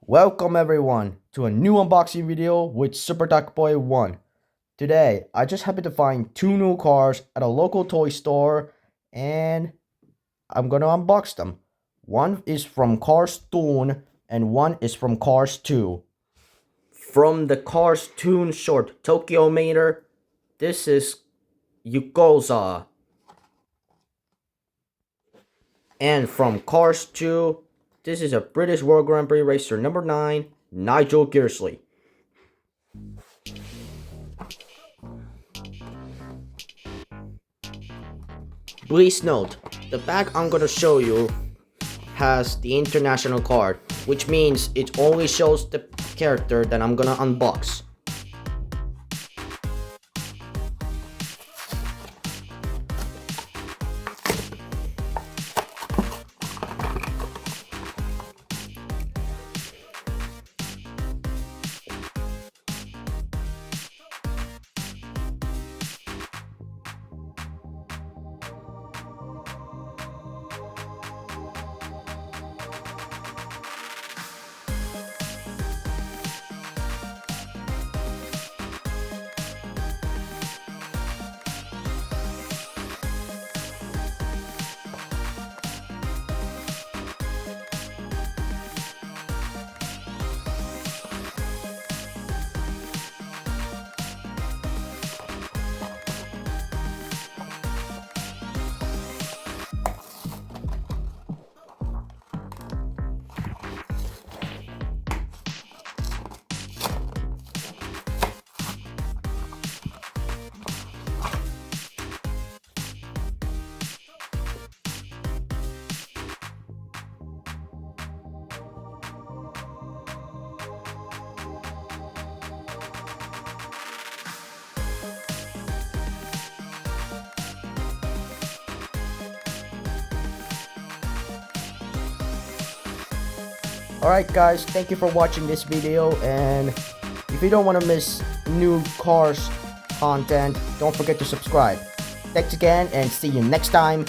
Welcome everyone to a new unboxing video with Super Duck Boy 1. Today, I just happened to find two new cars at a local toy store and I'm gonna unbox them. One is from Cars Toon and one is from Cars 2. From the Cars Toon short Tokyo Mater, this is Yokoza. And from Cars 2, this is a British World Grand Prix racer number 9, Nigel Gearsley. Please note, the bag I'm gonna show you has the international card, which means it only shows the character that I'm gonna unbox. Alright guys, thank you for watching this video, and if you don't want to miss new cars content, don't forget to subscribe. Thanks again and see you next time.